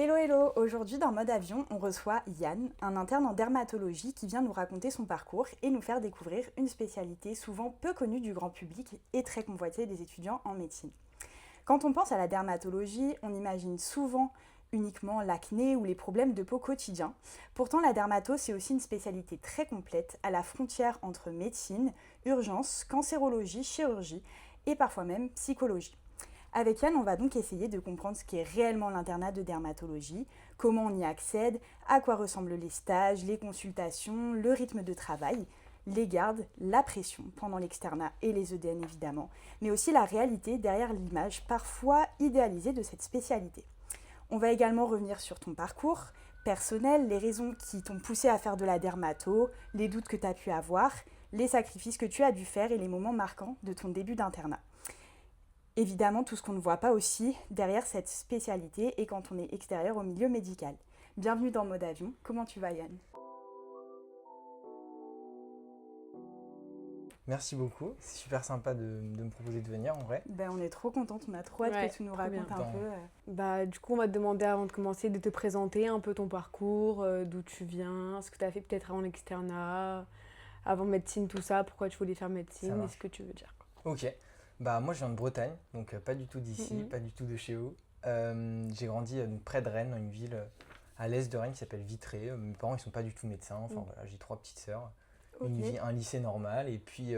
Hello hello, aujourd'hui dans Mode Avion, on reçoit Yann, un interne en dermatologie qui vient nous raconter son parcours et nous faire découvrir une spécialité souvent peu connue du grand public et très convoitée des étudiants en médecine. Quand on pense à la dermatologie, on imagine souvent uniquement l'acné ou les problèmes de peau quotidiens. Pourtant, la dermato, c'est aussi une spécialité très complète à la frontière entre médecine, urgence, cancérologie, chirurgie et parfois même psychologie. Avec Yann, on va donc essayer de comprendre ce qu'est réellement l'internat de dermatologie, comment on y accède, à quoi ressemblent les stages, les consultations, le rythme de travail, les gardes, la pression pendant l'externat et les EDN évidemment, mais aussi la réalité derrière l'image parfois idéalisée de cette spécialité. On va également revenir sur ton parcours personnel, les raisons qui t'ont poussé à faire de la dermato, les doutes que tu as pu avoir, les sacrifices que tu as dû faire et les moments marquants de ton début d'internat. Évidemment, tout ce qu'on ne voit pas aussi derrière cette spécialité et quand on est extérieur au milieu médical. Bienvenue dans Mode Avion. Comment tu vas, Yann? Merci beaucoup, c'est super sympa de me proposer de venir en vrai. On est trop contente, on a trop hâte que tu nous racontes un peu. Du coup, on va te demander avant de commencer de te présenter un peu ton parcours, d'où tu viens, ce que tu as fait peut-être avant l'externat, avant médecine, tout ça, pourquoi tu voulais faire médecine et ce que tu veux dire. Ok, moi je viens de Bretagne, donc pas du tout d'ici, pas du tout de chez vous. J'ai grandi près de Rennes, dans une ville à l'est de Rennes qui s'appelle Vitré. Mes parents ils sont pas du tout médecins, voilà, j'ai 3 petites sœurs. Un lycée normal et puis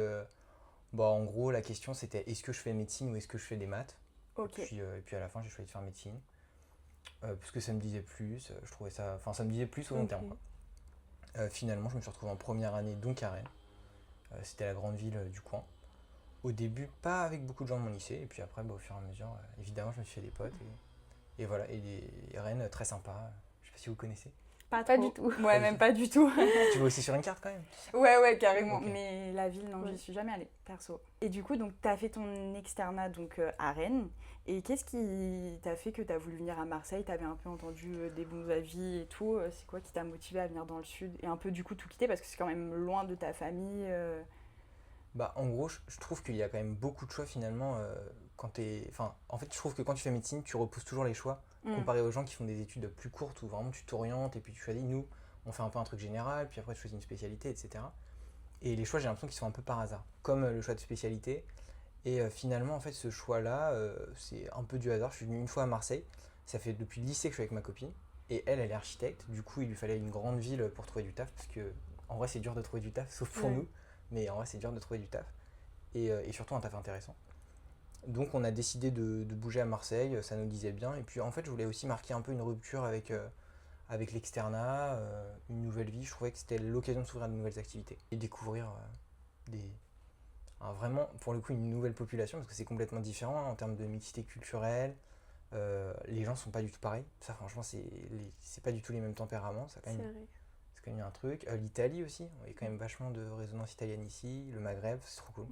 en gros la question c'était est-ce que je fais médecine ou est-ce que je fais des maths. Et puis à la fin j'ai choisi de faire médecine parce que ça me disait plus, je trouvais ça, ça me disait plus au long terme quoi. Finalement je me suis retrouvé en première année donc à Rennes, c'était la grande ville du coin. Au début pas avec beaucoup de gens de mon lycée et puis après au fur et à mesure évidemment je me suis fait des potes et voilà et Rennes très sympa, je sais pas si vous connaissez. Pas du tout. Ouais, même pas du tout. Tu vois aussi sur une carte quand même? Ouais, carrément. Okay. Mais la ville, non, j'y suis jamais allée, perso. Et du coup, tu as fait ton externat donc, à Rennes. Et qu'est-ce qui t'a fait que tu as voulu venir à Marseille? Tu avais un peu entendu des bons avis et tout. C'est quoi qui t'a motivé à venir dans le sud? Et un peu du coup tout quitter parce que c'est quand même loin de ta famille. En gros, je trouve qu'il y a quand même beaucoup de choix finalement quand t'es... en fait, je trouve que quand tu fais médecine, tu repousses toujours les choix comparé aux gens qui font des études plus courtes où vraiment tu t'orientes et puis tu choisis. Nous, on fait un peu un truc général, puis après tu choisis une spécialité, etc. Et les choix, j'ai l'impression qu'ils sont un peu par hasard, comme le choix de spécialité. Et finalement, en fait, ce choix-là, c'est un peu du hasard. Je suis venu une fois à Marseille. Ça fait depuis le lycée que je suis avec ma copine. Et elle est architecte. Du coup, il lui fallait une grande ville pour trouver du taf, parce que en vrai, c'est dur de trouver du taf, sauf pour nous. Mais en vrai, c'est dur de trouver du taf. Et surtout un taf intéressant. Donc on a décidé de bouger à Marseille, ça nous disait bien. Et puis en fait, je voulais aussi marquer un peu une rupture avec l'externat, une nouvelle vie. Je trouvais que c'était l'occasion de s'ouvrir à de nouvelles activités et découvrir vraiment, pour le coup, une nouvelle population, parce que c'est complètement différent en termes de mixité culturelle. Les gens sont pas du tout pareils. Ça, franchement, c'est pas du tout les mêmes tempéraments. C'est quand même un truc. L'Italie aussi, il y a quand même vachement de résonance italienne ici. Le Maghreb, c'est trop cool.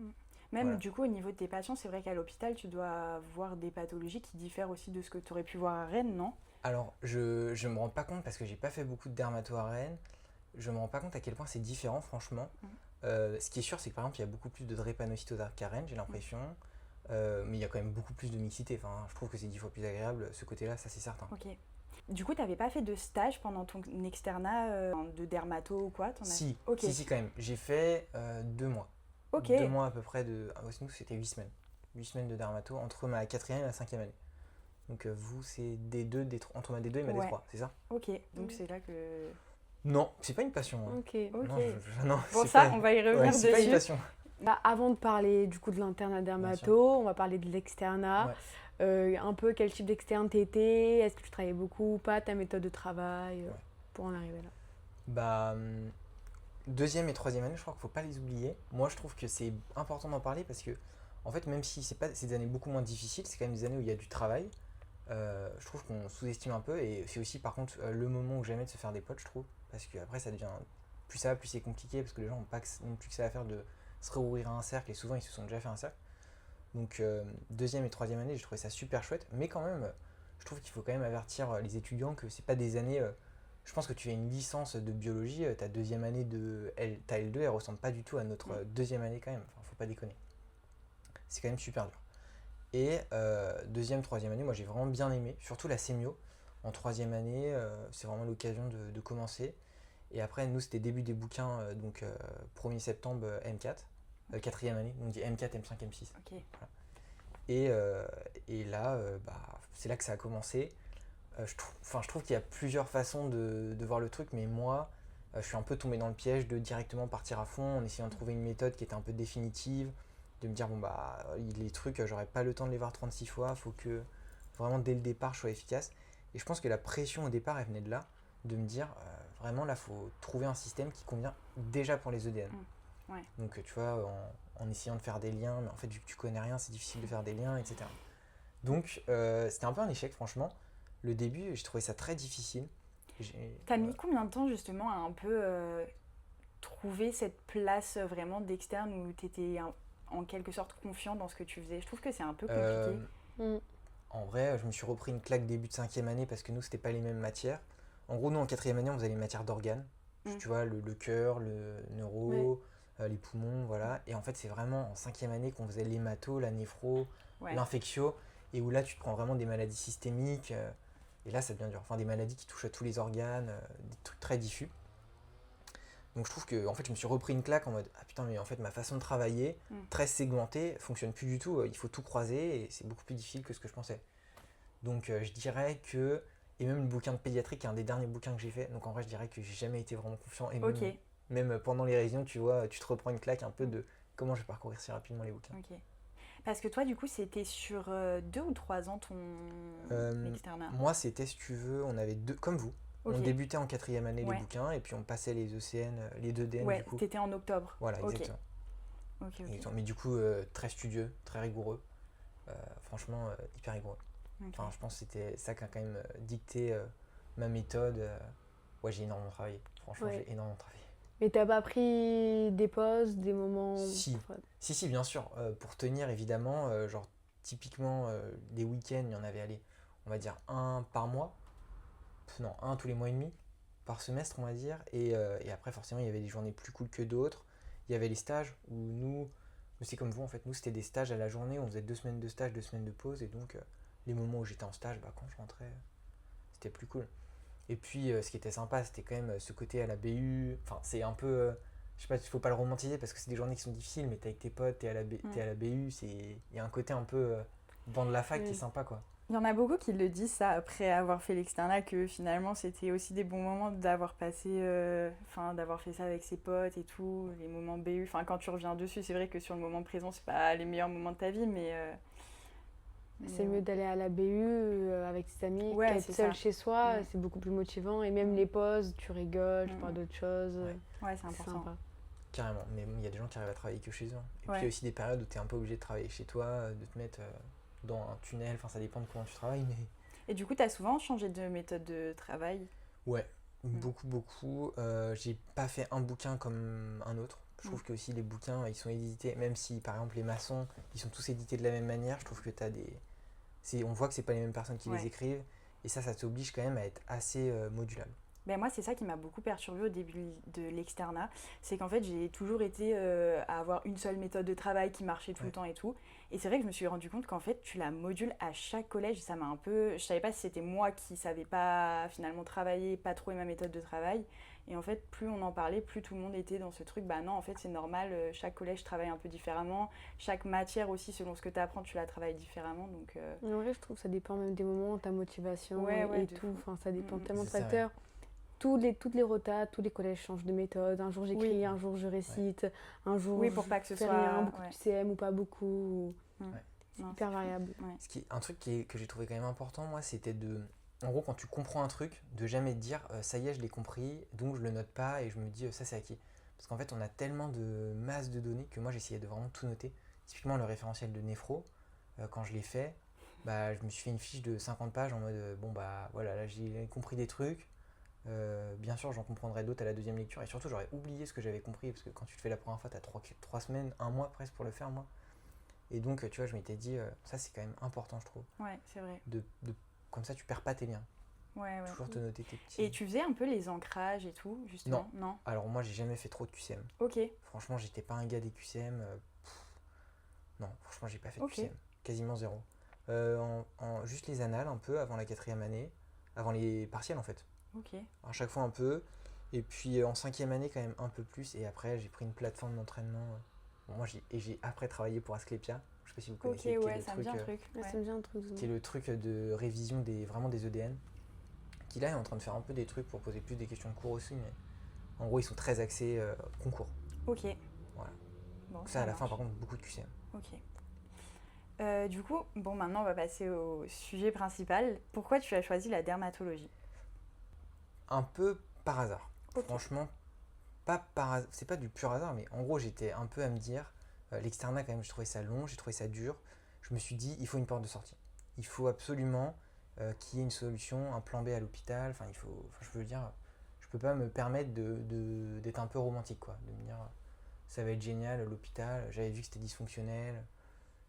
Même du coup, au niveau de tes patients, c'est vrai qu'à l'hôpital, tu dois voir des pathologies qui diffèrent aussi de ce que tu aurais pu voir à Rennes, non? Alors, je me rends pas compte parce que j'ai pas fait beaucoup de dermato à Rennes. Je me rends pas compte à quel point c'est différent, franchement. Ce qui est sûr, c'est que par exemple, il y a beaucoup plus de drépanocytose qu'à Rennes, j'ai l'impression. Mais il y a quand même beaucoup plus de mixité. Je trouve que c'est 10 fois plus agréable, ce côté-là, ça c'est certain. Ok. Du coup, tu n'avais pas fait de stage pendant ton externat de dermato ou quoi? Si, si, quand même. J'ai fait 2 mois. 2 mois à peu près de... nous, c'était 8 semaines. 8 semaines de dermato entre ma 4e et ma 5e année. Donc vous, c'est D2, entre ma D2 et ma D3, c'est ça? Ok, donc c'est là que... Non, c'est pas une passion. Hein. Ok. Non, pour ça, on va y revenir c'est pas une passion. Avant de parler du coup de l'internat dermato, on va parler de l'externat. Un peu quel type d'externe t'étais, est-ce que tu travaillais beaucoup ou pas, ta méthode de travail pour en arriver là. 2e et 3e année, je crois qu'il ne faut pas les oublier. Moi, je trouve que c'est important d'en parler parce que, en fait, même si c'est des années beaucoup moins difficiles, c'est quand même des années où il y a du travail. Je trouve qu'on sous-estime un peu et c'est aussi, par contre, le moment où jamais de se faire des potes, je trouve. Parce qu'après, ça devient plus ça, plus c'est compliqué parce que les gens n'ont pas non plus que ça à faire de se réouvrir à un cercle et souvent, ils se sont déjà fait un cercle. Donc, 2e et 3e année, j'ai trouvé ça super chouette. Mais quand même, je trouve qu'il faut quand même avertir les étudiants que c'est pas des années... je pense que tu fais une licence de biologie, ta 2e année ta L2, elle ressemble pas du tout à notre 2e année quand même. Faut pas déconner. C'est quand même super dur. Et 2e, 3e année, moi j'ai vraiment bien aimé, surtout la sémio. En troisième année, c'est vraiment l'occasion de commencer. Et après, nous, c'était début des bouquins, donc 1er septembre, M4, quatrième année, on dit M4, M5, M6. Ok. Voilà. Et là, c'est là que ça a commencé. Je trouve qu'il y a plusieurs façons de voir le truc, mais moi, je suis un peu tombé dans le piège de directement partir à fond en essayant de trouver une méthode qui était un peu définitive, de me dire, les trucs, j'aurais pas le temps de les voir 36 fois, faut que vraiment dès le départ, je sois efficace. Et je pense que la pression au départ, elle venait de là, de me dire, vraiment là, faut trouver un système qui convient déjà pour les EDN. Ouais. Donc, tu vois, en essayant de faire des liens, mais en fait, vu que tu connais rien, c'est difficile de faire des liens, etc. Donc, c'était un peu un échec, franchement. Le début, j'ai trouvé ça très difficile. T'as mis combien de temps, justement, à un peu trouver cette place vraiment d'externe où t'étais en quelque sorte confiant dans ce que tu faisais? Je trouve que c'est un peu compliqué. En vrai, je me suis repris une claque début de cinquième année parce que nous, c'était pas les mêmes matières. En gros, nous, en quatrième année, on faisait les matières d'organes. Tu vois, le cœur, le neuro, les poumons, voilà. Et en fait, c'est vraiment en cinquième année qu'on faisait l'hémato, la néphro, l'infectio, et où là, tu te prends vraiment des maladies systémiques. Et là, ça devient dur. Enfin, des maladies qui touchent à tous les organes, des trucs très diffus. Donc je trouve que en fait, je me suis repris une claque en mode ah putain, mais en fait, ma façon de travailler, très segmentée, fonctionne plus du tout. Il faut tout croiser et c'est beaucoup plus difficile que ce que je pensais. Donc je dirais que, et même le bouquin de pédiatrie, qui est un des derniers bouquins que j'ai fait, donc en vrai, je dirais que j'ai jamais été vraiment confiant. Et même pendant les révisions, tu vois, tu te reprends une claque un peu de comment je vais parcourir si rapidement les bouquins. Ok. Parce que toi, du coup, c'était sur 2 ou 3 ans ton externat? Moi, c'était, si tu veux, on avait deux, comme vous. On débutait en quatrième année les bouquins et puis on passait les ECN, les 2DN du coup. Ouais, t'étais en octobre. Voilà, exactement. Exactement. Mais du coup, très studieux, très rigoureux. Franchement, hyper rigoureux. Enfin, je pense que c'était ça qui a quand même dicté ma méthode. Ouais, j'ai énormément travaillé. Franchement, j'ai énormément travaillé. Mais t'as pas pris des pauses, des moments... Si, bien sûr. Pour tenir, évidemment, genre typiquement, des week-ends, il y en avait, allez, on va dire un par mois. Non, un tous les mois et demi, par semestre, on va dire. Et après, forcément, il y avait des journées plus cool que d'autres. Il y avait les stages où nous, c'est comme vous, en fait, nous, c'était des stages à la journée. On faisait 2 semaines de stage, 2 semaines de pause. Et donc, les moments où j'étais en stage, quand je rentrais, c'était plus cool. Et puis, ce qui était sympa, c'était quand même ce côté à la BU. Enfin, c'est un peu... je sais pas, il faut pas le romantiser parce que c'est des journées qui sont difficiles, mais t'es avec tes potes, t'es à la BU. Il y a un côté un peu banc de la fac qui est sympa, quoi. Il y en a beaucoup qui le disent ça après avoir fait l'externat, que finalement c'était aussi des bons moments d'avoir passé, d'avoir fait ça avec ses potes et tout, les moments BU. Enfin, quand tu reviens dessus, c'est vrai que sur le moment présent, c'est pas les meilleurs moments de ta vie, mais c'est mieux d'aller à la BU avec ses amis qu'être seul chez soi, c'est beaucoup plus motivant. Et même les pauses, tu rigoles, tu parles d'autres choses. Ouais, c'est important. Sympa. Carrément, mais il y a des gens qui arrivent à travailler que chez eux. Et puis il y a aussi des périodes où tu es un peu obligé de travailler chez toi, de te mettre dans un tunnel, enfin ça dépend de comment tu travailles. Mais... Et du coup, tu as souvent changé de méthode de travail? Ouais, beaucoup. J'ai pas fait un bouquin comme un autre. Je trouve que aussi les bouquins, ils sont édités, même si par exemple les maçons, ils sont tous édités de la même manière, je trouve que tu as des... on voit que c'est pas les mêmes personnes qui les écrivent, et ça t'oblige quand même à être assez modulable. Ben moi, c'est ça qui m'a beaucoup perturbée au début de l'externat. C'est qu'en fait, j'ai toujours été à avoir une seule méthode de travail qui marchait tout le temps et tout. Et c'est vrai que je me suis rendu compte qu'en fait, tu la modules à chaque collège. Ça m'a un peu... Je savais pas si c'était moi qui savais pas finalement travailler, pas trouver ma méthode de travail. Et en fait, plus on en parlait, plus tout le monde était dans ce truc. Bah non, en fait, c'est normal. Chaque collège travaille un peu différemment. Chaque matière aussi, selon ce que tu apprends, tu la travailles différemment. Donc, En vrai, je trouve que ça dépend même des moments, ta motivation et tout. Enfin, ça dépend tellement de facteurs. Toutes les rotas, tous les collèges changent de méthode. Un jour j'écris, un jour je récite, un jour pour pas que ce fais soit rien, beaucoup de CM ou pas beaucoup. C'est hyper variable. Un truc que j'ai trouvé quand même important, moi, c'était de... En gros, quand tu comprends un truc, de jamais te dire ça y est, je l'ai compris, donc je le note pas et je me dis ça c'est acquis. Parce qu'en fait, on a tellement de masse de données que moi j'essayais de vraiment tout noter. Typiquement, le référentiel de néphro, quand je l'ai fait, je me suis fait une fiche de 50 pages en mode voilà, là j'ai compris des trucs. Bien sûr, j'en comprendrai d'autres à la deuxième lecture et surtout j'aurais oublié ce que j'avais compris parce que quand tu te fais la première fois, tu as 3 semaines, 1 mois presque pour le faire, moi. Et donc, tu vois, je m'étais dit, ça c'est quand même important, je trouve. Ouais, c'est vrai. Comme ça, tu perds pas tes liens. Toujours te noter tes petits. Et tu faisais un peu les ancrages et tout, justement? Non. Alors, moi, j'ai jamais fait trop de QCM. Ok. Franchement, j'étais pas un gars des QCM. Non, franchement, j'ai pas fait de QCM. Quasiment zéro. Juste les annales un peu avant la 4e année. avant les partiels en fait. Ok. À chaque fois un peu. Et puis en 5e année, quand même un peu plus. Et après, j'ai pris une plateforme d'entraînement. Bon, moi, j'ai après travaillé pour Asclepia. Je sais pas si vous Ok, connaissez. ouais, ça me dit un truc. Ouais, Ouais. ça me dit un truc. Qui est le truc de révision vraiment des EDN. Qui là est en train de faire un peu des trucs pour poser plus des questions de cours aussi. Mais en gros, ils sont très axés concours. Ok. Voilà. Bon, Donc ça, à la fin, par contre, beaucoup de QCM. Ok. Du coup, bon, maintenant on va passer au sujet principal. Pourquoi tu as choisi la dermatologie? Un peu par hasard. Ok. Franchement, pas par hasard. C'est pas du pur hasard, mais en gros, j'étais un peu à me dire, l'externat, quand même, j'ai trouvé ça long, j'ai trouvé ça dur. Je me suis dit, il faut une porte de sortie. Il faut absolument qu'il y ait une solution, un plan B à l'hôpital. Enfin, je veux dire, je peux pas me permettre d'être un peu romantique, quoi. De me dire, ça va être génial, l'hôpital. J'avais vu que c'était dysfonctionnel.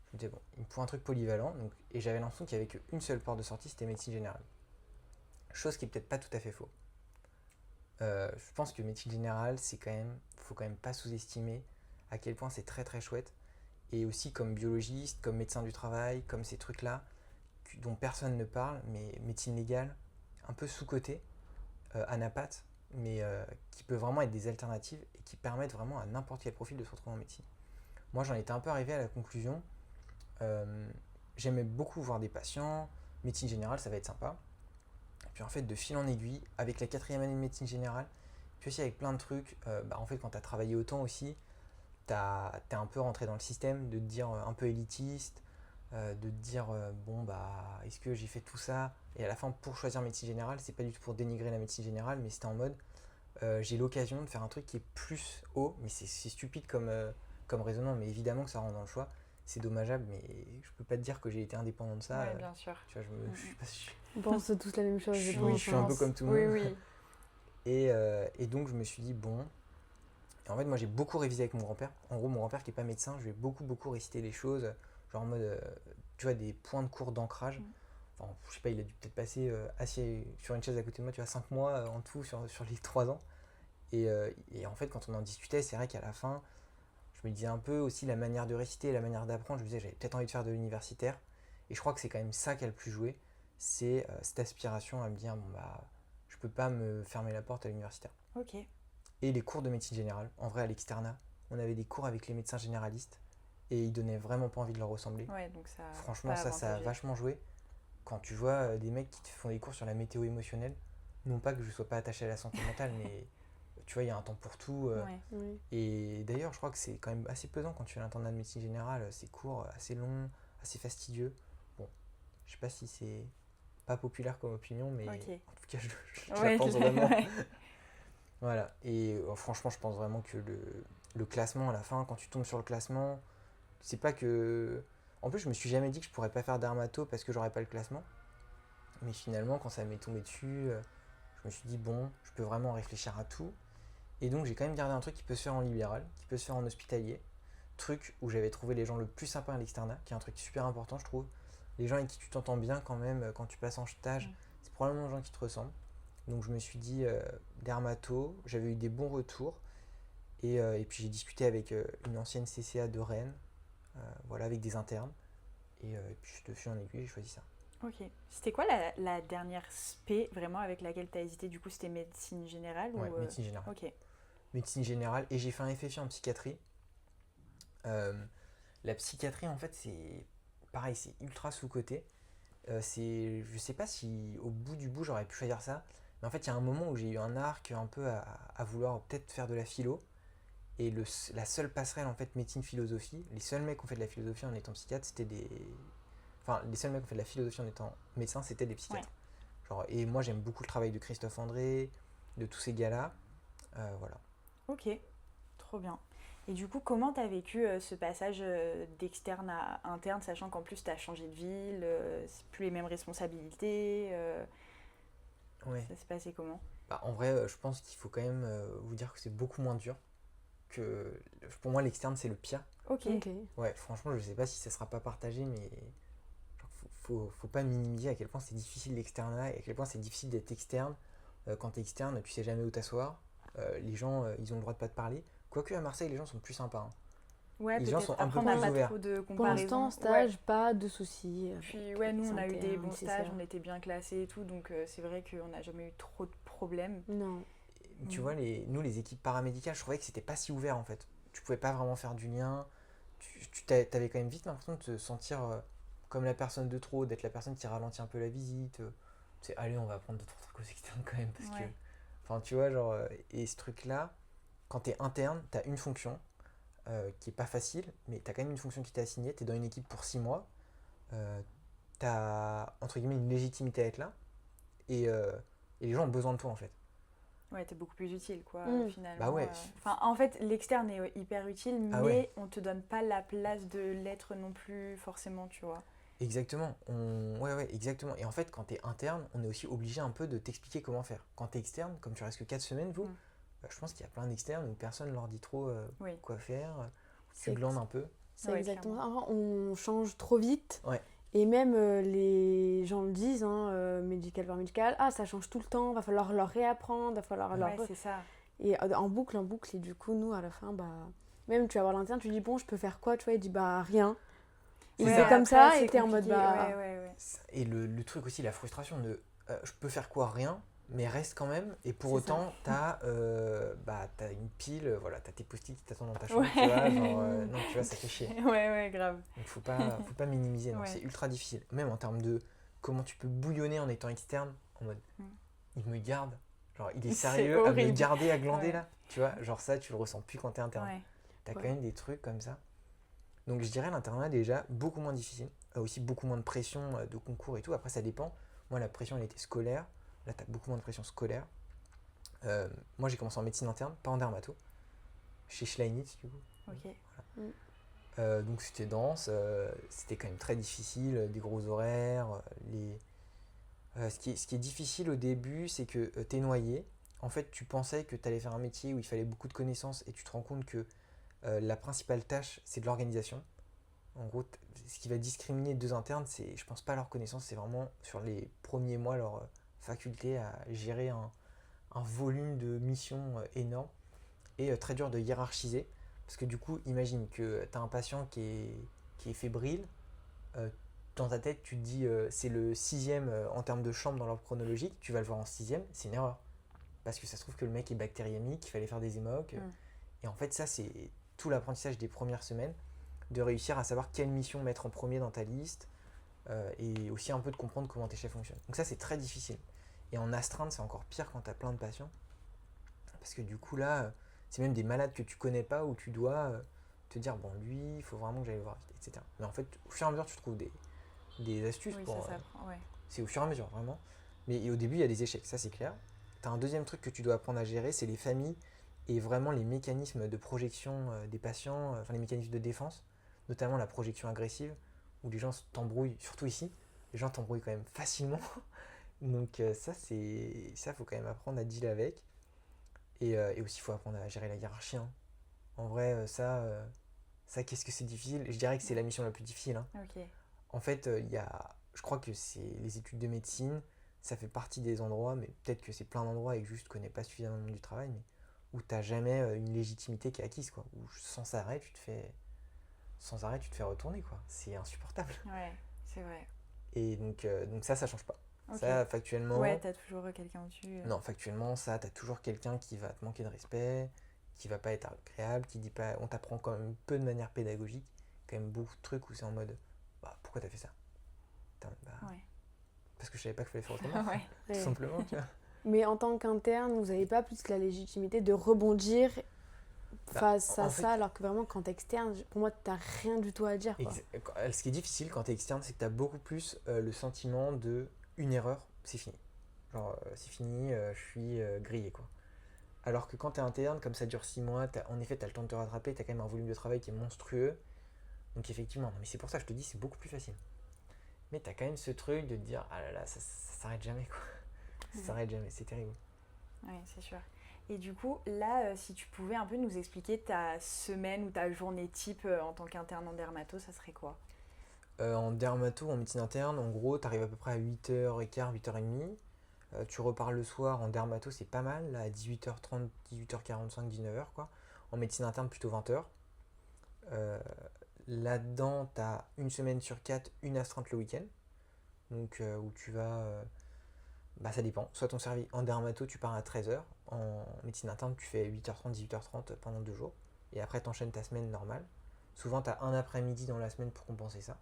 Je me disais, bon, il me faut un truc polyvalent. Donc, et j'avais l'impression qu'il n'y avait qu'une seule porte de sortie, c'était médecine générale. Chose qui est peut-être pas tout à fait faux. Je pense que médecine générale, faut quand même pas sous-estimer à quel point c'est très très chouette. Et aussi comme biologiste, comme médecin du travail, comme ces trucs-là dont personne ne parle, mais médecine légale, un peu sous-cotée, anapath, mais qui peut vraiment être des alternatives et qui permettent vraiment à n'importe quel profil de se retrouver en médecine. Moi, j'en étais un peu arrivé à la conclusion. J'aimais beaucoup voir des patients. Médecine générale, ça va être sympa. Et puis en fait, de fil en aiguille, avec la 4e année de médecine générale, puis aussi avec plein de trucs, en fait, quand tu as travaillé autant aussi, t'es un peu rentré dans le système, de te dire un peu élitiste, de te dire bon bah est-ce que j'ai fait tout ça, et à la fin pour choisir médecine générale, c'est pas du tout pour dénigrer la médecine générale, mais c'était en mode j'ai l'occasion de faire un truc qui est plus haut, mais c'est stupide comme raisonnement, mais évidemment que ça rentre dans le choix, c'est dommageable, mais je peux pas te dire que j'ai été indépendant de ça. Ouais, bien sûr. Tu vois, je suis pas sûr. On pense tous la même chose. Je suis un peu comme tout le monde. Oui, oui. Et donc je me suis dit bon. Et en fait, moi j'ai beaucoup révisé avec mon grand-père. En gros, mon grand-père qui est pas médecin, je lui ai beaucoup récité les choses, genre en mode, tu vois, des points de cours d'ancrage. Enfin, je sais pas, il a dû peut-être passer assis sur une chaise à côté de moi, tu vois, 5 mois en tout sur les 3 ans. Et en fait, quand on en discutait, c'est vrai qu'à la fin, je me disais un peu aussi la manière de réciter, la manière d'apprendre. Je me disais, j'avais peut-être envie de faire de l'universitaire. Et je crois que c'est quand même ça qui a le plus joué. C'est cette aspiration à me dire, bon bah, je peux pas me fermer la porte à l'universitaire. Ok. Et les cours de médecine générale, en vrai à l'externat, on avait des cours avec les médecins généralistes et ils donnaient vraiment pas envie de leur ressembler. Ouais, donc ça. Franchement, ça a vachement joué. Quand tu vois des mecs qui te font des cours sur la météo émotionnelle, non pas que je sois pas attaché à la santé mentale, mais tu vois, il y a un temps pour tout. Ouais. Et d'ailleurs, je crois que c'est quand même assez pesant quand tu fais l'internat de médecine générale, ces cours assez longs, assez fastidieux. Bon, je sais pas si c'est pas populaire comme opinion, mais en tout cas, je la pense vraiment. Voilà, et franchement, je pense vraiment que le classement à la fin, quand tu tombes sur le classement, c'est pas que. En plus, je me suis jamais dit que je pourrais pas faire dermato parce que j'aurais pas le classement. Mais finalement, quand ça m'est tombé dessus, je me suis dit, bon, je peux vraiment réfléchir à tout. Et donc, j'ai quand même gardé un truc qui peut se faire en libéral, qui peut se faire en hospitalier. Truc où j'avais trouvé les gens le plus sympas à l'externat, qui est un truc super important, je trouve. Les gens avec qui tu t'entends bien quand même, quand tu passes en stage, c'est probablement les gens qui te ressemblent. Donc je me suis dit dermato, j'avais eu des bons retours et puis j'ai discuté avec une ancienne CCA de Rennes, voilà, avec des internes et puis de fil en aiguille j'ai choisi ça. Ok. C'était quoi la dernière spé vraiment avec laquelle tu as hésité? Du coup, c'était médecine générale Ouais, ou médecine générale. Ok. Médecine générale et j'ai fait un FFI en psychiatrie. La psychiatrie en fait c'est pareil, c'est ultra sous-coté. Je sais pas si au bout du bout j'aurais pu choisir ça. Mais en fait, il y a un moment où j'ai eu un arc un peu à vouloir peut-être faire de la philo. Et la seule passerelle, en fait, médecine-philosophie, les seuls mecs qui ont fait de la philosophie en étant psychiatre, c'était des. Enfin, les seuls mecs qui ont fait de la philosophie en étant médecin, c'était des psychiatres. Ouais. Genre, et moi, j'aime beaucoup le travail de Christophe André, de tous ces gars-là. Voilà. Ok, trop bien. Et du coup, comment tu as vécu ce passage d'externe à interne, sachant qu'en plus, tu as changé de ville, c'est plus les mêmes responsabilités Ouais. Ça s'est passé comment? Bah, en vrai, je pense qu'il faut quand même vous dire que c'est beaucoup moins dur. Pour moi, l'externe, c'est le pire. Ok. Ouais, franchement, je sais pas si ça sera pas partagé, mais faut pas minimiser à quel point c'est difficile l'externat et à quel point c'est difficile d'être externe. Quand t'es externe, tu sais jamais où t'asseoir. Les gens, ils ont le droit de pas te parler. Quoique à Marseille, les gens sont plus sympas. Hein. Ouais, les gens sont un peu on n'a plus pas ouverts. trop de Pour comparaison. l'instant, stage, pas de soucis. Puis nous, on a eu des bons nécessaire. stages, on était bien classés et tout, donc c'est vrai qu'on n'a jamais eu trop de problèmes. Non. Tu vois, nous, les équipes paramédicales, je trouvais que c'était pas si ouvert en fait. Tu pouvais pas vraiment faire du lien. T'avais quand même vite l'impression de te sentir comme la personne de trop, d'être la personne qui ralentit un peu la visite. C'est allez, on va prendre d'autres trucs aux externes quand même. Parce que, enfin, tu vois, genre, et ce truc-là, quand t'es interne, t'as une fonction qui est pas facile, mais t'as quand même une fonction qui t'est assignée. T'es dans une équipe pour 6 mois. T'as, entre guillemets, une légitimité à être là. Et les gens ont besoin de toi en fait. Ouais, t'es beaucoup plus utile, quoi, finalement. Bah ouais. Enfin, en fait, l'externe est hyper utile, mais on te donne pas la place de l'être non plus, forcément, tu vois. Exactement. Ouais, exactement. Et en fait, quand t'es interne, on est aussi obligé un peu de t'expliquer comment faire. Quand t'es externe, comme tu restes que 4 semaines, vous, je pense qu'il y a plein d'externes où personne leur dit trop quoi faire. Tu glandes un peu. C'est exactement ça. On change trop vite. Ouais. Et même les gens le disent, médical par médical, ça change tout le temps, va falloir leur réapprendre, va falloir leur... c'est ça. Et en boucle, et du coup, nous, à la fin, même tu vas voir l'interne, tu dis, bon, je peux faire quoi, tu vois, il dit, rien. Il fait comme ça, et t'es en mode, Et le truc aussi, la frustration de, je peux faire quoi, rien, mais reste quand même, et pour autant, t'as une pile, voilà, t'as tes post-it qui t'attendent dans ta chambre, tu vois, genre, non, tu vois, ça fait chier. Ouais, grave. Donc faut pas minimiser, non, c'est ultra difficile. Même en termes de comment tu peux bouillonner en étant externe, en mode, il me garde, genre, il est sérieux à me garder, à glander là, tu vois, genre ça, tu le ressens plus quand t'es interne. T'as quand même des trucs comme ça. Donc je dirais l'internat déjà beaucoup moins difficile, aussi beaucoup moins de pression de concours et tout, après ça dépend. Moi la pression elle était scolaire. Là, tu as beaucoup moins de pression scolaire. Moi, j'ai commencé en médecine interne, pas en dermato, chez Schleinitz, du coup. Ok. Voilà. Donc, c'était dense, c'était quand même très difficile, des gros horaires. Ce qui est difficile au début, c'est que tu es noyé. En fait, tu pensais que tu allais faire un métier où il fallait beaucoup de connaissances et tu te rends compte que la principale tâche, c'est de l'organisation. En gros, ce qui va discriminer deux internes, c'est, je pense pas leur connaissance, c'est vraiment sur les premiers mois, leur faculté à gérer un volume de missions énorme et très dur de hiérarchiser. Parce que du coup, imagine que tu as un patient qui est fébrile. Dans ta tête, tu te dis c'est le 6e en termes de chambre dans l'ordre chronologique. Tu vas le voir en 6e, c'est une erreur. Parce que ça se trouve que le mec est bactériémique, qu'il fallait faire des émocs. Et en fait, ça, c'est tout l'apprentissage des premières semaines, de réussir à savoir quelle mission mettre en premier dans ta liste. Et aussi un peu de comprendre comment tes chefs fonctionnent. Donc ça, c'est très difficile. Et en astreinte, c'est encore pire quand tu as plein de patients. Parce que du coup, là, c'est même des malades que tu connais pas où tu dois te dire, bon, lui, il faut vraiment que j'aille le voir vite, etc. Mais en fait, au fur et à mesure, tu trouves des astuces pour... C'est au fur et à mesure, vraiment. Mais au début, il y a des échecs, ça c'est clair. Tu as un deuxième truc que tu dois apprendre à gérer, c'est les familles et vraiment les mécanismes de projection des patients, enfin les mécanismes de défense, notamment la projection agressive, où les gens t'embrouillent, surtout ici, les gens t'embrouillent quand même facilement. Donc ça faut quand même apprendre à deal avec. Et aussi, il faut apprendre à gérer la hiérarchie. Hein. En vrai, ça qu'est-ce que c'est difficile. Je dirais que c'est la mission la plus difficile. Hein. Okay. En fait, je crois que c'est les études de médecine, ça fait partie des endroits, mais peut-être que c'est plein d'endroits et que juste tu connais pas suffisamment le monde du travail, mais où tu n'as jamais une légitimité qui est acquise. Quoi. Où sans arrêt, tu te fais retourner. Quoi. C'est insupportable. Ouais, c'est vrai. Et donc ça change pas. Okay. Ça, factuellement... Ouais, t'as toujours quelqu'un au-dessus. Non, factuellement, ça, t'as toujours quelqu'un qui va te manquer de respect, qui va pas être agréable, qui dit pas... On t'apprend quand même peu de manière pédagogique, quand même beaucoup de trucs où c'est en mode, pourquoi t'as fait ça ? Parce que je savais pas qu'il fallait faire autrement, tout simplement, tu vois. Mais en tant qu'interne, vous n'avez pas plus que la légitimité de rebondir face à ça, alors que vraiment, quand t'es externe, pour moi, t'as rien du tout à dire. Quoi. Ce qui est difficile quand t'es externe, c'est que t'as beaucoup plus le sentiment de une erreur, c'est fini. Genre, c'est fini, je suis grillé, quoi. Alors que quand t'es interne, comme ça dure 6 mois, en effet, t'as le temps de te rattraper, t'as quand même un volume de travail qui est monstrueux. Donc effectivement, non, mais c'est pour ça que je te dis, c'est beaucoup plus facile. Mais t'as quand même ce truc de te dire, ah là là, ça s'arrête jamais, quoi. Ça s'arrête jamais, c'est terrible. Oui, c'est sûr. Et du coup, là, si tu pouvais un peu nous expliquer ta semaine ou ta journée type en tant qu'interne en dermato, ça serait quoi ? En dermato, en médecine interne, en gros, tu arrives à peu près à 8h15, 8h30. Tu repars le soir. En dermato, c'est pas mal, là, à 18h30, 18h45, 19h, quoi. En médecine interne, plutôt 20h. Là-dedans, tu as une semaine sur 4, une astreinte le week-end. Donc où tu vas... ça dépend. Soit ton service en dermato, tu pars à 13h. En médecine interne, tu fais 8h30, 18h30 pendant 2 jours. Et après, tu enchaînes ta semaine normale. Souvent, tu as un après-midi dans la semaine pour compenser ça.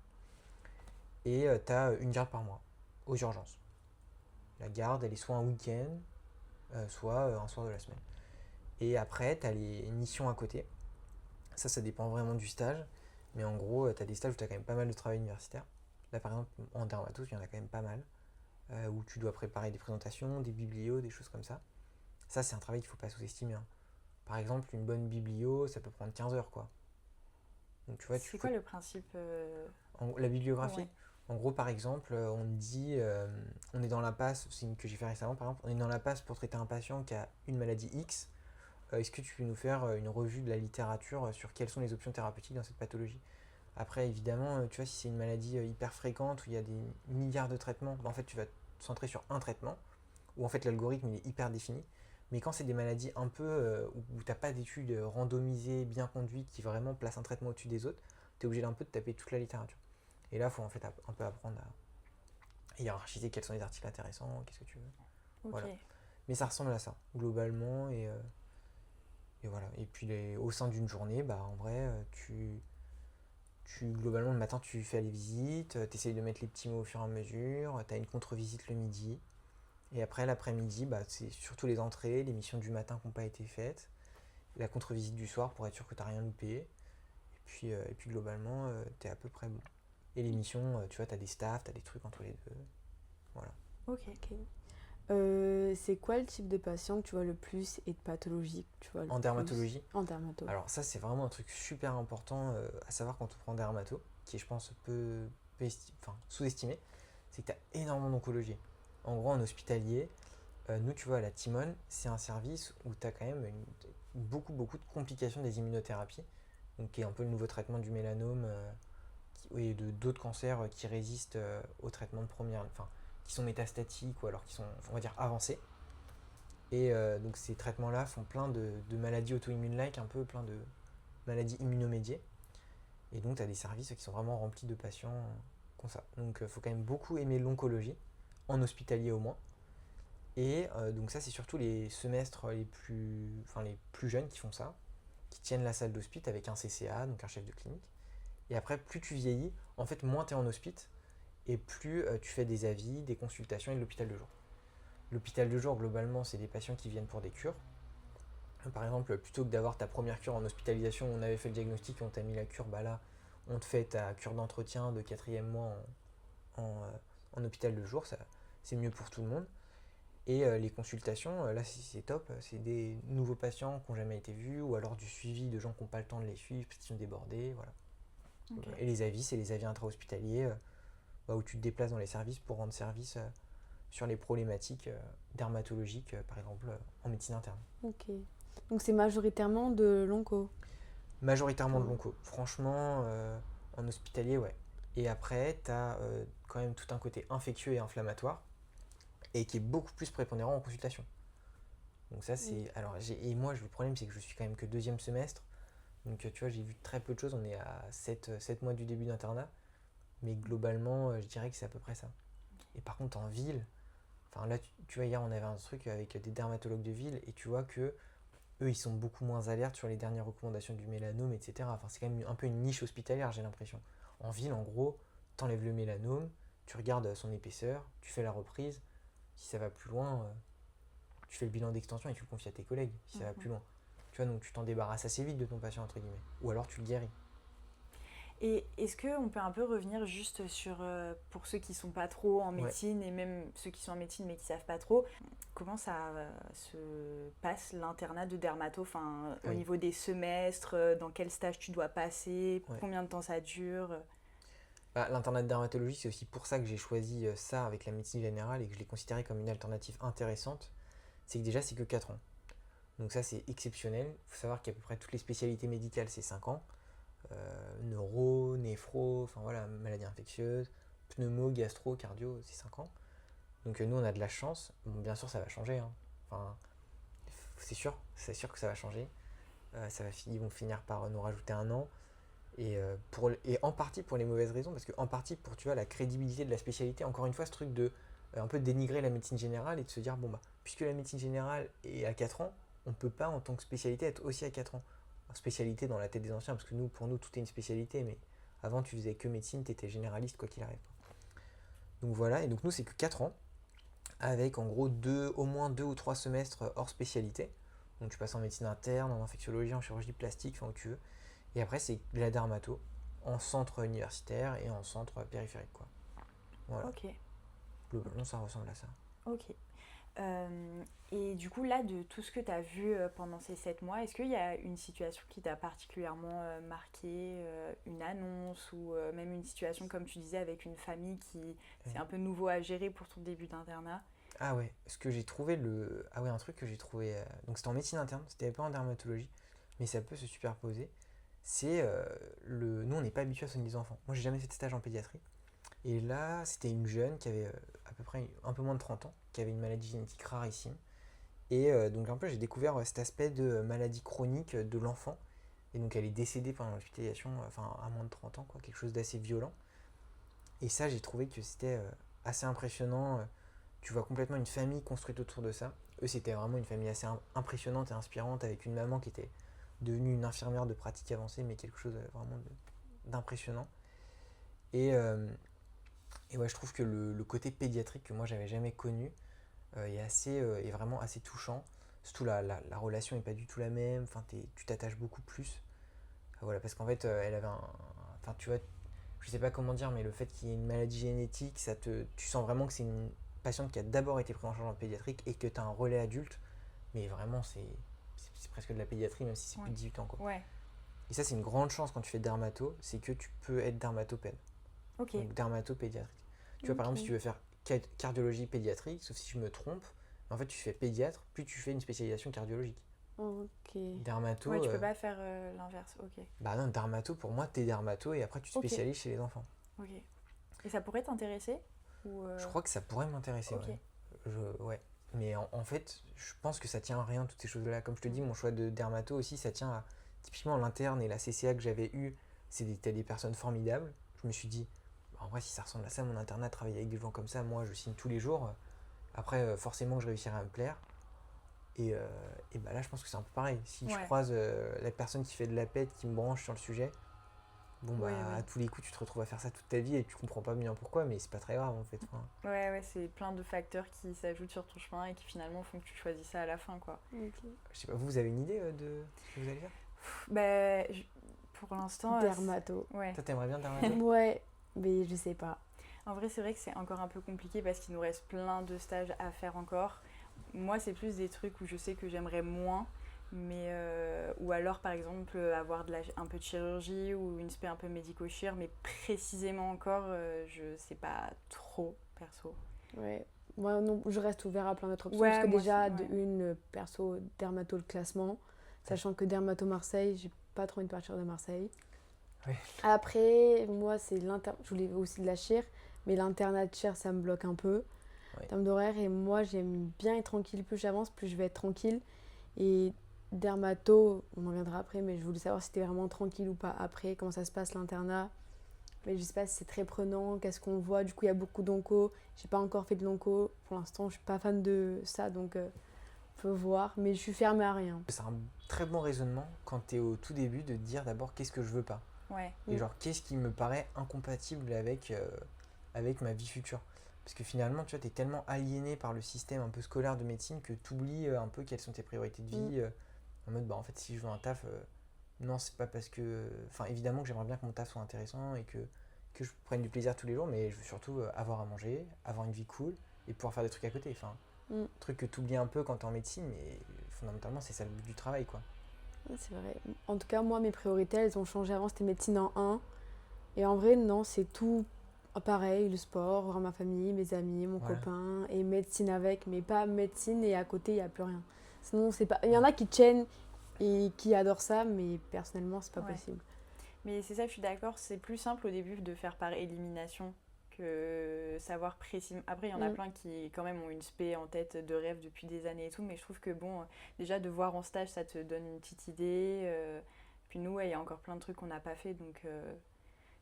Et tu as une garde par mois aux urgences. La garde, elle est soit un week-end, soit un soir de la semaine. Et après, tu as les missions à côté. Ça dépend vraiment du stage. Mais en gros, tu as des stages où tu as quand même pas mal de travail universitaire. Là, par exemple, en dermatos, il y en a quand même pas mal. Où tu dois préparer des présentations, des biblios, des choses comme ça. Ça, c'est un travail qu'il ne faut pas sous-estimer. Hein. Par exemple, une bonne biblio, ça peut prendre 15 heures, quoi. Donc, tu vois, c'est quoi le principe La bibliographie. En gros, par exemple, on dit, on est dans l'impasse, c'est une que j'ai fait récemment, par exemple, on est dans l'impasse pour traiter un patient qui a une maladie X. Est-ce que tu peux nous faire une revue de la littérature sur quelles sont les options thérapeutiques dans cette pathologie? Après, évidemment, tu vois, si c'est une maladie hyper fréquente où il y a des milliards de traitements, en fait, tu vas te centrer sur un traitement, où en fait l'algorithme il est hyper défini. Mais quand c'est des maladies un peu où tu n'as pas d'études randomisées, bien conduites, qui vraiment placent un traitement au-dessus des autres, tu es obligé d'un peu de taper toute la littérature. Et là, il faut en fait un peu apprendre à hiérarchiser quels sont les articles intéressants, qu'est-ce que tu veux. Okay. Voilà. Mais ça ressemble à ça, globalement. Et voilà. Et puis au sein d'une journée, en vrai, globalement, le matin, tu fais les visites, tu essayes de mettre les petits mots au fur et à mesure, tu as une contre-visite le midi. Et après, l'après-midi, c'est surtout les entrées, les missions du matin qui n'ont pas été faites, la contre-visite du soir pour être sûr que tu n'as rien loupé. Et puis globalement, tu es à peu près bon. Et les missions, tu vois, tu as des staffs, tu as des trucs entre les deux. Voilà. Ok. C'est quoi le type de patient que tu vois le plus et de pathologie que tu vois le En dermatologie? En dermato. Alors ça, c'est vraiment un truc super important à savoir quand on prend dermato, qui est, je pense, sous-estimé, c'est que tu as énormément d'oncologie. En gros, en hospitalier, nous, tu vois, à la Timone, c'est un service où tu as quand même beaucoup de complications des immunothérapies, donc qui est un peu le nouveau traitement du mélanome et d'autres cancers qui résistent au traitement de première, qui sont métastatiques ou alors qui sont, on va dire, avancés. Et donc ces traitements-là font plein de maladies auto-immunes-like, un peu plein de maladies immunomédiées. Et donc tu as des services qui sont vraiment remplis de patients comme ça. Donc il faut quand même beaucoup aimer l'oncologie, en hospitalier au moins. Et donc ça, c'est surtout les semestres les plus jeunes qui font ça, qui tiennent la salle d'hospite avec un CCA, donc un chef de clinique. Et après, plus tu vieillis, en fait, moins tu es en hospite et plus tu fais des avis, des consultations et de l'hôpital de jour. L'hôpital de jour, globalement, c'est des patients qui viennent pour des cures. Par exemple, plutôt que d'avoir ta première cure en hospitalisation, on avait fait le diagnostic et on t'a mis la cure, là, on te fait ta cure d'entretien de 4e mois en hôpital de jour, c'est mieux pour tout le monde. Et les consultations, là c'est top, c'est des nouveaux patients qui n'ont jamais été vus, ou alors du suivi de gens qui n'ont pas le temps de les suivre parce qu'ils sont débordés, voilà. Okay. Et les avis, c'est les avis intra-hospitaliers, où tu te déplaces dans les services pour rendre service sur les problématiques dermatologiques, par exemple en médecine interne. Ok. Donc c'est majoritairement de l'onco? Majoritairement de l'onco. Franchement, en hospitalier, ouais. Et après, tu as quand même tout un côté infectieux et inflammatoire, et qui est beaucoup plus prépondérant en consultation. Donc ça, c'est... Oui. Alors, et moi, le problème, c'est que je suis quand même que 2e semestre. Donc, tu vois, j'ai vu très peu de choses. On est à 7 mois du début d'internat. Mais globalement, je dirais que c'est à peu près ça. Et par contre, en ville, là, tu vois, hier, on avait un truc avec des dermatologues de ville, et tu vois que eux, ils sont beaucoup moins alertes sur les dernières recommandations du mélanome, etc. C'est quand même un peu une niche hospitalière, j'ai l'impression. En ville, en gros, t'enlèves le mélanome, tu regardes son épaisseur, tu fais la reprise. Si ça va plus loin, tu fais le bilan d'extension et tu le confies à tes collègues, si ça va plus loin. Tu vois, donc tu t'en débarrasses assez vite de ton patient, entre guillemets. Ou alors tu le guéris. Et est-ce qu'on peut un peu revenir juste sur, pour ceux qui ne sont pas trop en médecine, et même ceux qui sont en médecine mais qui ne savent pas trop, comment ça se passe l'internat de dermato, au niveau des semestres, dans quel stage tu dois passer, combien de temps ça dure? L'internat de dermatologie, c'est aussi pour ça que j'ai choisi ça avec la médecine générale et que je l'ai considéré comme une alternative intéressante. C'est que déjà, c'est que 4 ans. Donc ça, c'est exceptionnel. Il faut savoir qu'à peu près toutes les spécialités médicales, c'est 5 ans. Neuro, néphro, maladies infectieuses, pneumo, gastro, cardio, c'est 5 ans. Donc nous, on a de la chance. Bon, bien sûr, ça va changer. Hein. C'est sûr que ça va changer. Ils vont finir par nous rajouter 1 an. Et en partie pour les mauvaises raisons, parce qu'en partie pour, tu vois, la crédibilité de la spécialité, encore une fois, ce truc de un peu dénigrer la médecine générale et de se dire, bon, bah, puisque la médecine générale est à 4 ans, on ne peut pas, en tant que spécialité, être aussi à 4 ans. Alors, spécialité dans la tête des anciens, parce que pour nous, tout est une spécialité, mais avant, tu faisais que médecine, tu étais généraliste, quoi qu'il arrive. Donc voilà, et donc nous, c'est que 4 ans, avec en gros au moins 2 ou 3 semestres hors spécialité. Donc tu passes en médecine interne, en infectiologie, en chirurgie plastique, enfin où tu veux. Et après, c'est de la dermato, en centre universitaire et en centre périphérique, quoi. Voilà. Ok. Globalement, ça ressemble à ça. Ok. Et du coup, là, de tout ce que tu as vu pendant ces 7 mois, est-ce qu'il y a une situation qui t'a particulièrement marqué, une annonce ou même une situation, comme tu disais, avec une famille qui c'est un peu nouveau à gérer pour ton début d'internat? Ah ouais, ce que j'ai trouvé Ah ouais, un truc que j'ai trouvé... Donc c'était en médecine interne, c'était pas en dermatologie, mais ça peut se superposer. C'est Nous, on n'est pas habitué à soigner les enfants. Moi, j'ai jamais fait de stage en pédiatrie. Et là, c'était une jeune qui avait à peu près un peu moins de 30 ans, qui avait une maladie génétique rarissime. Et donc un peu, j'ai découvert cet aspect de maladie chronique de l'enfant. Et donc elle est décédée pendant l'hospitalisation, enfin à moins de 30 ans, quoi, quelque chose d'assez violent. Et ça, j'ai trouvé que c'était assez impressionnant. Tu vois complètement une famille construite autour de ça. Eux, c'était vraiment une famille assez impressionnante et inspirante, avec une maman qui était devenue une infirmière de pratique avancée, mais quelque chose vraiment d'impressionnant. Et, et ouais, je trouve que le côté pédiatrique que moi j'avais jamais connu est vraiment assez touchant. Surtout la relation n'est pas du tout la même, enfin, tu t'attaches beaucoup plus. Voilà, parce qu'en fait, elle avait enfin, tu vois, je sais pas comment dire, mais le fait qu'il y ait une maladie génétique, tu sens vraiment que c'est une patiente qui a d'abord été prise en charge en pédiatrique et que tu as un relais adulte. Mais vraiment, c'est presque de la pédiatrie, même si c'est plus de 18 ans, quoi. Ouais. Et ça, c'est une grande chance quand tu fais dermato, c'est que tu peux être dermatopède. Ok. Donc dermato-pédiatrique. Tu vois, par exemple, si tu veux faire cardiologie pédiatrique, sauf si je me trompe, en fait, tu fais pédiatre, puis tu fais une spécialisation cardiologique. Ok. Dermato. Ouais, tu peux pas faire l'inverse. Ok. Bah non, dermato, pour moi, t'es dermato et après tu te spécialises chez les enfants. Ok. Et ça pourrait t'intéresser ou Je crois que ça pourrait m'intéresser, Ok. ouais. Mais en fait, je pense que ça tient à rien, toutes ces choses-là. Comme je te dis, mon choix de dermato aussi, ça tient à typiquement l'interne et la CCA que j'avais eu. T'as des personnes formidables. Je me suis dit, en vrai, si ça ressemble à ça, mon internat, travailler avec des gens comme ça, moi, je signe tous les jours. Après, forcément que je réussirai à me plaire. Et bah là, je pense que c'est un peu pareil. Si je croise la personne qui fait de la pète, qui me branche sur le sujet, bon, bah, à tous les coups, tu te retrouves à faire ça toute ta vie et tu comprends pas bien pourquoi, mais c'est pas très grave en fait. Enfin, Ouais, c'est plein de facteurs qui s'ajoutent sur ton chemin et qui finalement font que tu choisis ça à la fin, quoi. Ok. je sais pas, vous avez une idée de ce que vous allez faire? Bah, pour l'instant. Dermato. Ouais. Toi, t'aimerais bien dermato? Ouais, mais je sais pas. En vrai, c'est vrai que c'est encore un peu compliqué parce qu'il nous reste plein de stages à faire encore. Moi, c'est plus des trucs où je sais que j'aimerais moins. Mais ou alors, par exemple, avoir un peu de chirurgie ou une spé un peu médico-chir. Mais précisément encore, je sais pas trop, perso. Ouais. Moi, non, je reste ouvert à plein d'autres options. Ouais, parce que moi déjà, aussi, perso, dermato le classement. Sachant que dermato Marseille, j'ai pas trop envie de partir de Marseille. Oui. Après, moi, je voulais aussi de la chir. Mais l'internat de chir, ça me bloque un peu. En termes d'horaire. Et moi, j'aime bien être tranquille. Plus j'avance, plus je vais être tranquille. Et dermato, on en viendra après, mais je voulais savoir si c'était vraiment tranquille ou pas après, comment ça se passe l'internat. Mais je sais pas si c'est très prenant, qu'est-ce qu'on voit. Du coup, il y a beaucoup d'onco. J'ai pas encore fait de l'onco. Pour l'instant, je suis pas fan de ça, donc faut voir. Mais je suis fermée à rien. C'est un très bon raisonnement quand t'es au tout début de te dire d'abord qu'est-ce que je veux pas. Ouais. Et genre qu'est-ce qui me paraît incompatible avec ma vie future. Parce que finalement, tu vois, t'es tellement aliéné par le système un peu scolaire de médecine que t'oublies un peu quelles sont tes priorités de vie. En mode, bah en fait, si je veux un taf, non, c'est pas parce que... Enfin, évidemment que j'aimerais bien que mon taf soit intéressant et que je prenne du plaisir tous les jours, mais je veux surtout avoir à manger, avoir une vie cool et pouvoir faire des trucs à côté. Enfin, truc que t'oublies un peu quand t'es en médecine, mais fondamentalement, c'est ça le but du travail, quoi. C'est vrai. En tout cas, moi, mes priorités, elles ont changé. Avant, c'était médecine en 1. Et en vrai, non, c'est tout pareil, le sport, voir ma famille, mes amis, mon copain, et médecine avec, mais pas médecine et à côté, il n'y a plus rien. Sinon, c'est pas... Il y en a qui tiennent et qui adorent ça, mais personnellement, c'est pas possible. Mais c'est ça, je suis d'accord, c'est plus simple au début de faire par élimination que savoir précisément. Après, il y en a plein qui, quand même, ont une spé en tête de rêve depuis des années et tout, mais je trouve que, bon, déjà, de voir en stage, ça te donne une petite idée. Puis nous, il y a encore plein de trucs qu'on n'a pas fait, donc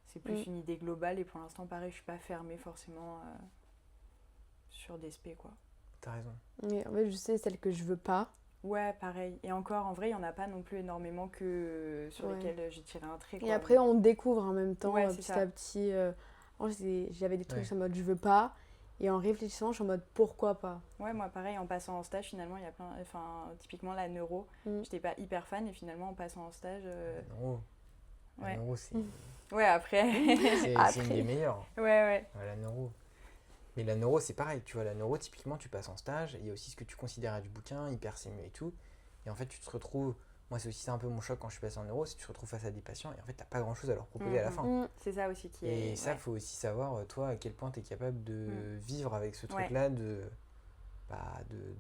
c'est plus une idée globale. Et pour l'instant, pareil, je suis pas fermée forcément sur des spé, quoi. T'as raison. Mais en fait, je sais celle que je veux pas. Ouais, pareil. Et encore, en vrai, il n'y en a pas non plus énormément que sur lesquels j'ai tiré un trait, quoi. Et après, on découvre en même temps, petit à petit. J'avais des trucs en mode je veux pas. Et en réfléchissant, je suis en mode pourquoi pas. Ouais, moi pareil, en passant en stage, finalement, il y a plein. Enfin, typiquement la neuro, j'étais pas hyper fan, et finalement, en passant en stage. La neuro, c'est. Ouais, après. C'est une des meilleures. Ouais. La neuro. Mais la neuro, c'est pareil, tu vois, la neuro, typiquement, tu passes en stage, il y a aussi ce que tu considères du bouquin, hyper sému et tout. Et en fait, tu te retrouves. Moi, c'est aussi ça un peu mon choc quand je suis passé en neuro, c'est que tu te retrouves face à des patients et en fait, t'as pas grand chose à leur proposer à la fin. C'est ça aussi qui est. Et ça, faut aussi savoir, toi, à quel point tu es capable de vivre avec ce truc-là, de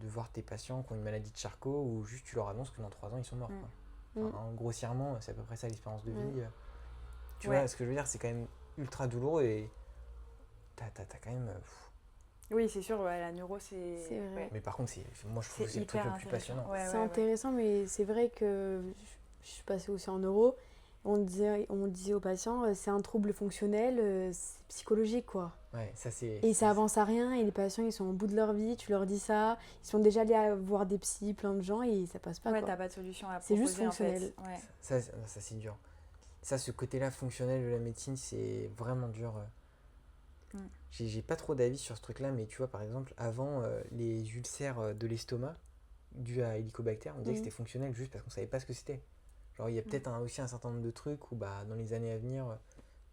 voir tes patients qui ont une maladie de Charcot ou juste tu leur annonces que dans 3 ans, ils sont morts. Quoi. Enfin, grossièrement, c'est à peu près ça l'espérance de vie. Tu vois, ce que je veux dire, c'est quand même ultra douloureux et t'as quand même. Oui, c'est sûr, la neuro, c'est vrai. Ouais. Mais par contre, moi, je trouve que c'est le truc le plus passionnant. C'est intéressant, mais c'est vrai que je suis passée aussi en neuro. On disait aux patients, c'est un trouble fonctionnel, c'est psychologique, quoi. Ouais, ça c'est. Et ça avance à rien, et les patients, ils sont au bout de leur vie, tu leur dis ça, ils sont déjà allés voir des psys, plein de gens, et ça passe pas, quoi. Ouais, t'as pas de solution à proposer, c'est juste fonctionnel. En fait. Ça, c'est dur. Ça, ce côté-là fonctionnel de la médecine, c'est vraiment dur. J'ai pas trop d'avis sur ce truc-là, mais tu vois, par exemple, avant, les ulcères de l'estomac dus à Helicobacter, on disait que c'était fonctionnel juste parce qu'on savait pas ce que c'était. Genre, il y a peut-être aussi un certain nombre de trucs où, dans les années à venir,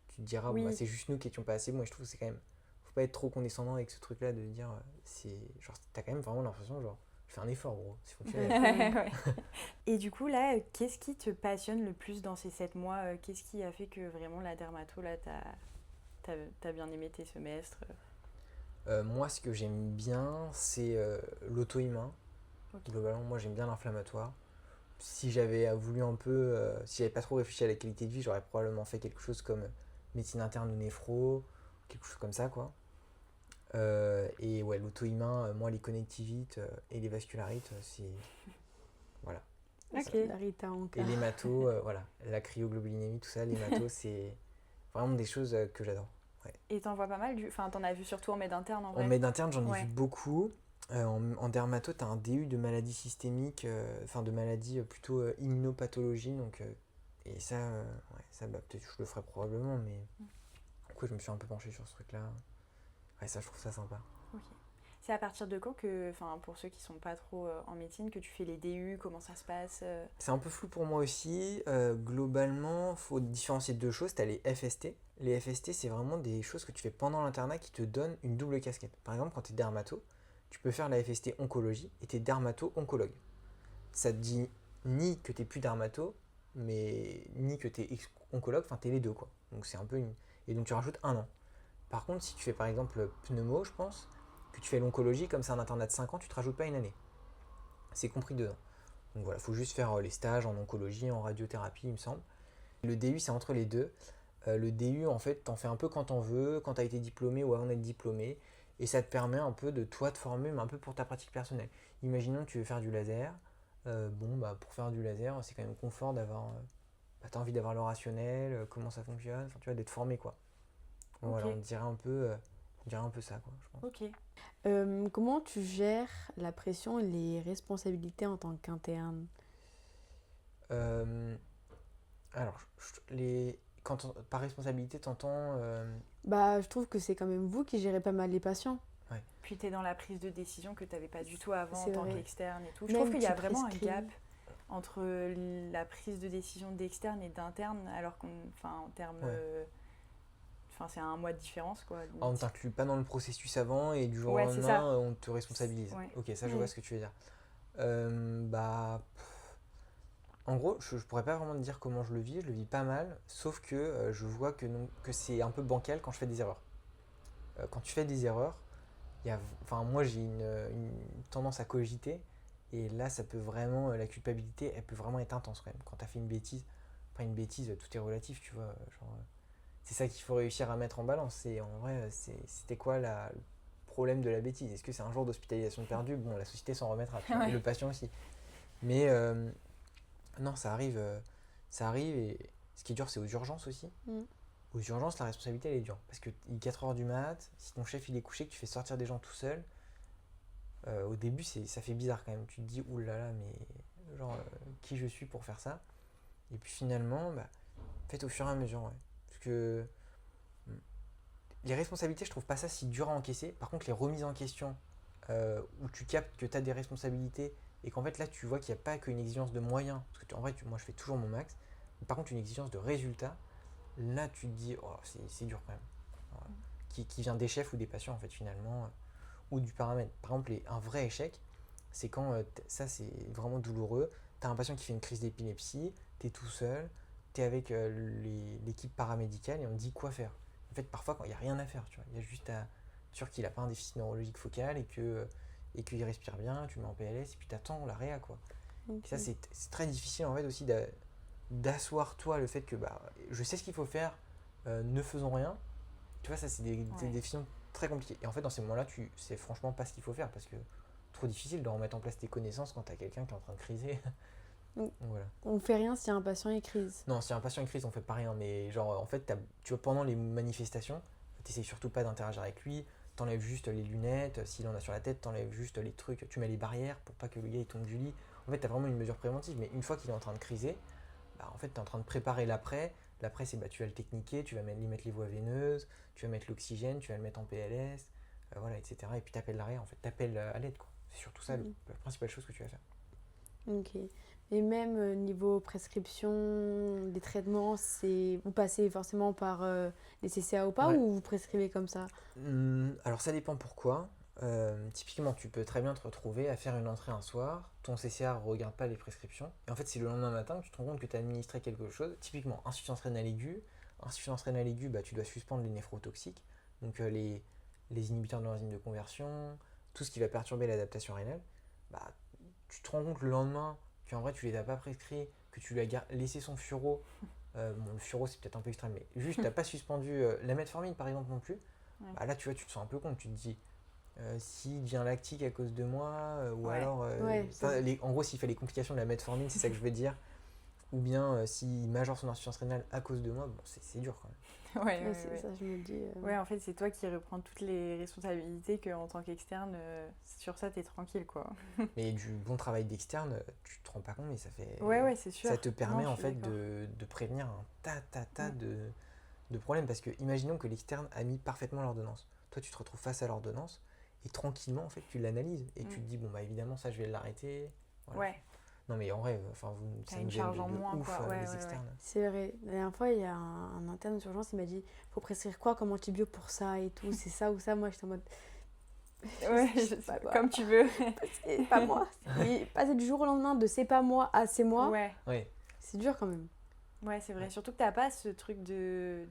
tu te diras, c'est juste nous qui étions pas assez bons. Et je trouve que c'est quand même. Faut pas être trop condescendant avec ce truc-là de dire, genre, t'as quand même vraiment l'impression, genre, je fais un effort, gros, c'est fonctionnel. Et du coup, là, qu'est-ce qui te passionne le plus dans ces 7 mois Qu'est-ce qui a fait que vraiment la dermato, là, t'as bien aimé tes semestres Moi, ce que j'aime bien, c'est l'auto-immun. Globalement, moi, j'aime bien l'inflammatoire. Si j'avais voulu un peu, si j'avais pas trop réfléchi à la qualité de vie, j'aurais probablement fait quelque chose comme médecine interne ou néphro, quelque chose comme ça, quoi. Et ouais, l'auto-immun, moi, les connectivites et les vascularites, c'est. Voilà. Et l'hémato, voilà. La cryoglobulinémie, tout ça, l'hémato, c'est vraiment des choses que j'adore. Ouais. Et t'en vois pas mal Enfin, t'en as vu surtout en med interne, en vrai. En med interne, j'en ai vu beaucoup. En dermato, tu as un DU de maladies systémiques, de maladies plutôt immunopathologie. Donc, et ça, peut-être je le ferai probablement, mais je me suis un peu penché sur ce truc-là. Ouais, ça, je trouve ça sympa. Ok. C'est à partir de quand que, pour ceux qui sont pas trop en médecine, que tu fais les DU, comment ça se passe C'est un peu flou pour moi aussi. Globalement, il faut différencier deux choses. Tu as les FST. Les FST, c'est vraiment des choses que tu fais pendant l'internat qui te donnent une double casquette. Par exemple, quand tu es dermato, tu peux faire la FST oncologie et tu es dermato-oncologue. Ça te dit ni que tu n'es plus dermato, mais ni que tu es oncologue, enfin tu es les deux, quoi. Donc c'est un peu Et donc tu rajoutes 1 an. Par contre, si tu fais par exemple pneumo, je pense, que tu fais l'oncologie, comme c'est un internat de 5 ans, tu te rajoutes pas une année. C'est compris dedans. Donc voilà, il faut juste faire les stages en oncologie, en radiothérapie, il me semble. Le DU, c'est entre les deux. Le DU, en fait, t'en fais un peu quand t'en veux, quand t'as été diplômé ou avant d'être diplômé. Et ça te permet un peu de toi te former, mais un peu pour ta pratique personnelle. Imaginons que tu veux faire du laser. Pour faire du laser, c'est quand même confort d'avoir. T'as envie d'avoir le rationnel, comment ça fonctionne, tu vois, d'être formé, quoi. Donc, voilà, on dirait un peu ça, quoi, je pense. Ok. Comment tu gères la pression et les responsabilités en tant qu'interne Alors, par responsabilité, t'entends je trouve que c'est quand même vous qui gérez pas mal les patients. Ouais. Puis t'es dans la prise de décision que t'avais pas du tout avant en tant qu'externe et tout. Je Même trouve qu'il y a vraiment prescris. un gap entre la prise de décision d'externe et d'interne, alors en termes... c'est un mois de différence, quoi. On ne t'inclut pas dans le processus avant et du jour au lendemain, on te responsabilise. Ouais. Ok, ça je vois ce que tu veux dire. En gros, je pourrais pas vraiment te dire comment je le vis pas mal, sauf que je vois que c'est un peu bancal quand je fais des erreurs. Quand tu fais des erreurs, moi j'ai une tendance à cogiter, et là ça peut vraiment, la culpabilité, elle peut vraiment être intense quand même. Quand tu as fait une bêtise, tout est relatif, tu vois, c'est ça qu'il faut réussir à mettre en balance. Et en vrai, c'était quoi le problème de la bêtise? Est-ce que c'est un jour d'hospitalisation perdue? Bon, la société s'en remettra, et le patient aussi. Mais non, ça arrive ça arrive et ce qui est dur, c'est aux urgences aussi. Aux urgences, la responsabilité, elle est dure. Parce que il est 4h du mat, si ton chef il est couché, que tu fais sortir des gens tout seul, au début, ça fait bizarre quand même. Tu te dis, oulala, mais genre, qui je suis pour faire ça? Et puis finalement, faites au fur et à mesure, ouais. Parce que les responsabilités, je trouve pas ça si dur à encaisser. Par contre, les remises en question, où tu captes que tu as des responsabilités et qu'en fait là, tu vois qu'il n'y a pas qu'une exigence de moyens. Parce que en vrai, moi, je fais toujours mon max. Mais par contre, une exigence de résultat, là, tu te dis, oh, c'est dur quand même. Voilà. Qui vient des chefs ou des patients, en fait, finalement, ou du paramètre. Par exemple, un vrai échec, c'est quand ça, c'est vraiment douloureux. Tu as un patient qui fait une crise d'épilepsie, tu es tout seul, tu es avec l'équipe paramédicale et on te dit quoi faire. En fait, parfois, il n'y a rien à faire, tu vois. Il y a juste à être sûr qu'il n'a pas un déficit neurologique focal et qu'il respire bien, tu le mets en PLS et puis tu attends la réa, quoi. Okay. Et ça, c'est très difficile, en fait, aussi d'asseoir, toi, le fait que je sais ce qu'il faut faire, ne faisons rien. Tu vois, ça, c'est des décisions très compliquées. Et en fait, dans ces moments-là, tu sais franchement pas ce qu'il faut faire parce que trop difficile de remettre en place tes connaissances quand tu as quelqu'un qui est en train de criser. Donc, voilà. On fait rien si un patient est crise. Non, si un patient est crise, on fait pas rien. Mais genre, en fait, tu vois, pendant les manifestations, t'essayes surtout pas d'interagir avec lui. T'enlèves juste les lunettes. S'il en a sur la tête, t'enlèves juste les trucs. Tu mets les barrières pour pas que le gars il tombe du lit. En fait, t'as vraiment une mesure préventive. Mais une fois qu'il est en train de criser, en fait, t'es en train de préparer l'après. L'après, c'est tu vas le techniquer, tu vas lui mettre les voies veineuses, tu vas mettre l'oxygène, tu vas le mettre en PLS, voilà, etc. Et puis t'appelles l'arrêt, en fait, t'appelles à l'aide, quoi. C'est surtout ça la principale chose que tu vas faire. Ok. Et même niveau prescription des traitements, vous passez forcément par les CCA ou pas, ou vous prescrivez comme ça? Alors ça dépend pourquoi. Typiquement, tu peux très bien te retrouver à faire une entrée un soir, ton CCA ne regarde pas les prescriptions, et en fait c'est le lendemain matin que tu te rends compte que tu as administré quelque chose. Typiquement, insuffisance rénale aiguë, tu dois suspendre les néphrotoxiques, donc les inhibiteurs de l'enzyme de conversion, tout ce qui va perturber l'adaptation rénale. Tu te rends compte le lendemain qu'en vrai tu les as pas prescrits, que tu lui as laissé son furo. Bon, le furo c'est peut-être un peu extrême, mais juste tu n'as pas suspendu la metformine par exemple non plus. Là tu vois, tu te sens un peu con, tu te dis s'il devient lactique à cause de moi, ou alors en gros s'il fait les complications de la metformine, c'est ça que je veux dire, ou bien s'il majore son insuffisance rénale à cause de moi, bon, c'est dur quand même. C'est ça, je me dis. Ouais, en fait, c'est toi qui reprends toutes les responsabilités qu'en tant qu'externe, sur ça, t'es tranquille, quoi. Mais du bon travail d'externe, tu te rends pas compte, mais ça fait. Ouais, c'est sûr. Ça te permet en fait de prévenir un tas de problèmes. Parce que imaginons que l'externe a mis parfaitement l'ordonnance. Toi, tu te retrouves face à l'ordonnance et tranquillement, en fait, tu l'analyses et tu te dis, bon, évidemment, ça, je vais l'arrêter. Voilà. Ouais. Non, mais en vrai, ça nous gêne de ouf, les externes. C'est vrai. La dernière fois, il y a un interne d'urgence, il m'a dit, faut prescrire quoi comme antibio pour ça et tout, c'est ça ou ça. Moi, j'étais en mode. Ouais, comme tu veux. C'est pas moi. Passer du jour au lendemain de c'est pas moi à c'est moi, c'est dur quand même. Ouais, c'est vrai. Surtout que t'as pas ce truc de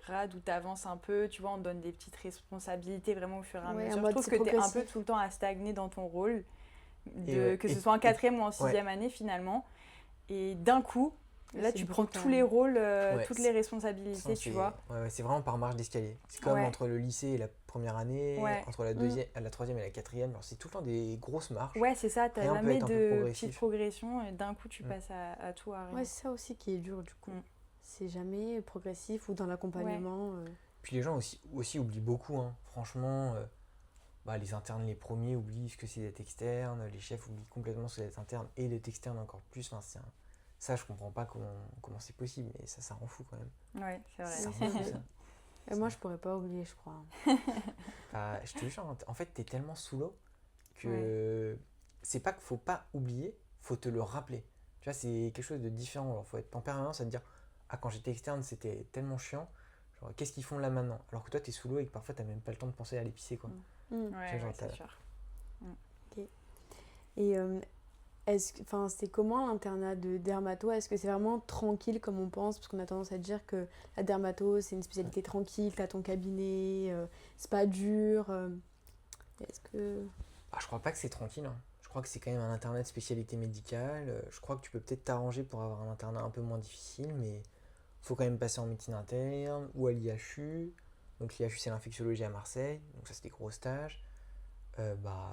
grade où t'avances un peu, tu vois, on te donne des petites responsabilités vraiment au fur et à mesure. Je trouve que t'es un peu tout le temps à stagner dans ton rôle. Que ce soit en 4e ou en 6e année finalement, et d'un coup là tu prends tous les rôles, toutes les responsabilités, tu vois. C'est vraiment par marche d'escalier. C'est comme entre le lycée et la première année, entre la 3e et la 4e, alors c'est tout le temps des grosses marches. Ouais, c'est ça, t'as jamais de petite progression et d'un coup tu passes à tout, à rien. Ouais, c'est ça aussi qui est dur du coup. C'est jamais progressif ou dans l'accompagnement. Puis les gens aussi oublient beaucoup, hein. Franchement. Les internes, les premiers, oublient ce que c'est d'être externe, les chefs oublient complètement ce que c'est d'être interne et d'être externe encore plus. Ça, je comprends pas comment c'est possible, mais ça rend fou quand même. Ouais, c'est vrai. Ça rend fou, ça. Et moi, je pourrais pas oublier, je crois. Je te jure, en fait, t'es tellement sous l'eau que c'est pas qu'il faut pas oublier, faut te le rappeler. Tu vois, c'est quelque chose de différent. Alors, faut être en permanence à te dire, quand j'étais externe, c'était tellement chiant. Genre, qu'est-ce qu'ils font là maintenant? Alors que toi, t'es sous l'eau et que parfois, t'as même pas le temps de penser à l'épicer, quoi. C'est sûr. Okay. Et c'est comment l'internat de dermato? Est-ce que c'est vraiment tranquille comme on pense? Parce qu'on a tendance à dire que la dermato, c'est une spécialité tranquille, t'as ton cabinet, c'est pas dur. Est-ce que... je crois pas que c'est tranquille, hein. Je crois que c'est quand même un internat de spécialité médicale. Je crois que tu peux peut-être t'arranger pour avoir un internat un peu moins difficile, mais faut quand même passer en médecine interne ou à l'IHU. Donc l'IHU, c'est l'infectiologie à Marseille, donc ça c'est des gros stages.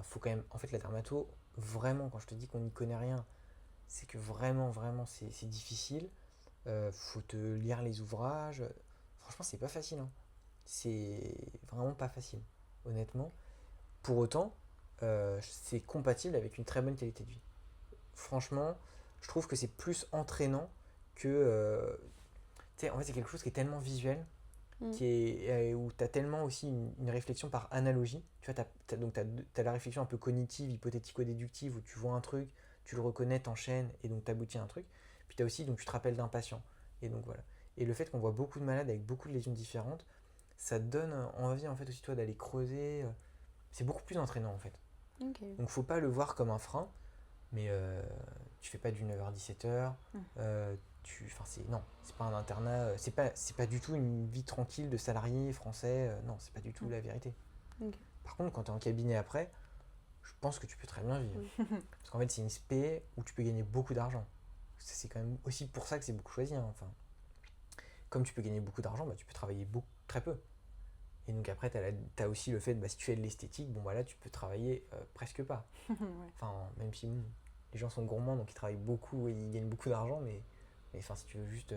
Faut quand même, en fait la dermato, vraiment, quand je te dis qu'on n'y connaît rien, c'est que vraiment c'est difficile. faut te lire les ouvrages. Franchement, c'est pas facile, hein. C'est vraiment pas facile, honnêtement. Pour autant, c'est compatible avec une très bonne qualité de vie. Franchement, je trouve que c'est plus entraînant que... tu sais, en fait, c'est quelque chose qui est tellement visuel, où tu as tellement aussi une réflexion par analogie. Tu vois, donc tu as la réflexion un peu cognitive, hypothético-déductive, où tu vois un truc, tu le reconnais, t'enchaînes, et donc tu aboutis à un truc. Puis tu as aussi, donc tu te rappelles d'un patient. Et donc voilà. Et le fait qu'on voit beaucoup de malades avec beaucoup de lésions différentes, ça te donne envie, en fait, aussi, toi, d'aller creuser. C'est beaucoup plus entraînant, en fait. Okay. Donc faut pas le voir comme un frein, mais tu fais pas du 9h-17h. Non, c'est pas un internat, c'est pas du tout une vie tranquille de salarié français, non, c'est pas du tout la vérité. Okay. Par contre, quand tu es en cabinet après, je pense que tu peux très bien vivre. Parce qu'en fait, c'est une spé où tu peux gagner beaucoup d'argent. C'est quand même aussi pour ça que c'est beaucoup choisi, hein. Enfin, comme tu peux gagner beaucoup d'argent, bah, tu peux travailler très peu. Et donc après, tu as aussi le fait, si tu fais de l'esthétique, bon, là, tu peux travailler presque pas. Enfin, même si les gens sont gourmands, donc ils travaillent beaucoup et ils gagnent beaucoup d'argent, mais si tu veux juste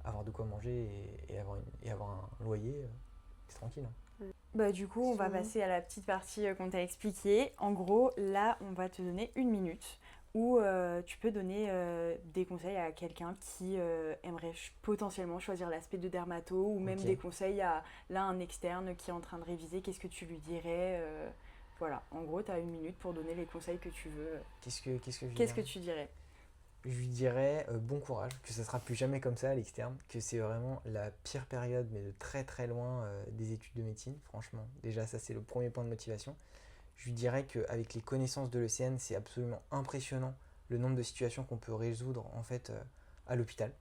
avoir de quoi manger et avoir un loyer, t'es tranquille, hein. Du coup, on va passer à la petite partie qu'on t'a expliquée. En gros, là, on va te donner 1 minute où tu peux donner des conseils à quelqu'un qui aimerait potentiellement choisir l'aspect de dermato ou même des conseils à un externe qui est en train de réviser. Qu'est-ce que tu lui dirais Voilà, en gros, tu as 1 minute pour donner les conseils que tu veux. Qu'est-ce que tu dirais? Je lui dirais bon courage, que ça sera plus jamais comme ça à l'externe, que c'est vraiment la pire période, mais de très très loin des études de médecine, franchement. Déjà, ça c'est le premier point de motivation. Je lui dirais qu'avec les connaissances de l'ECN, c'est absolument impressionnant le nombre de situations qu'on peut résoudre en fait à l'hôpital,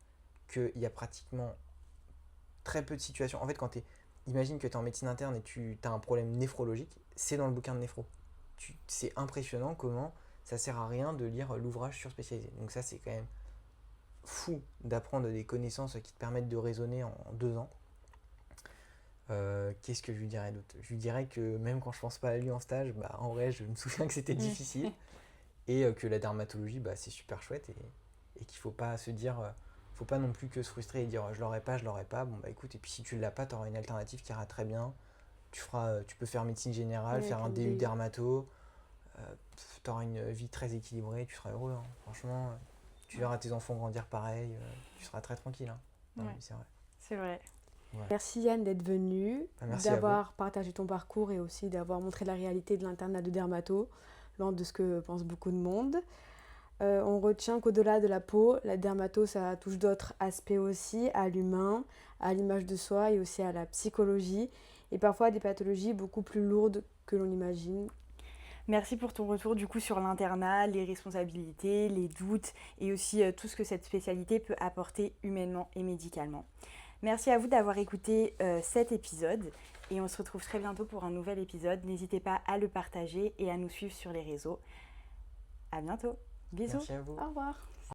qu'il y a pratiquement très peu de situations. En fait, imagine que tu es en médecine interne et tu as un problème néphrologique, c'est dans le bouquin de néphro. C'est impressionnant comment ça sert à rien de lire l'ouvrage surspécialisé. Donc ça, c'est quand même fou d'apprendre des connaissances qui te permettent de raisonner en 2 ans. Qu'est-ce que je lui dirais d'autre? Je lui dirais que même quand je pense pas à lui en stage, en vrai, je me souviens que c'était difficile. Et que la dermatologie, c'est super chouette et qu'il faut pas se dire... faut pas non plus que se frustrer et dire je l'aurai pas. Bon écoute, et puis si tu l'as pas, tu auras une alternative qui ira très bien. Tu peux faire médecine générale, faire un DU dermato. Tu auras une vie très équilibrée, tu seras heureux, hein. Franchement, tu verras tes enfants grandir pareil, tu seras très tranquille, hein. Non, mais c'est vrai. C'est vrai. Ouais. Merci Yann d'être venu, d'avoir partagé ton parcours et aussi d'avoir montré la réalité de l'internat de dermato, loin de ce que pense beaucoup de monde. On retient qu'au-delà de la peau, la dermato, ça touche d'autres aspects aussi, à l'humain, à l'image de soi et aussi à la psychologie, et parfois à des pathologies beaucoup plus lourdes que l'on imagine. Merci pour ton retour du coup sur l'internat, les responsabilités, les doutes et aussi tout ce que cette spécialité peut apporter humainement et médicalement. Merci à vous d'avoir écouté cet épisode et on se retrouve très bientôt pour un nouvel épisode. N'hésitez pas à le partager et à nous suivre sur les réseaux. À bientôt. Bisous. Merci à vous. Au revoir.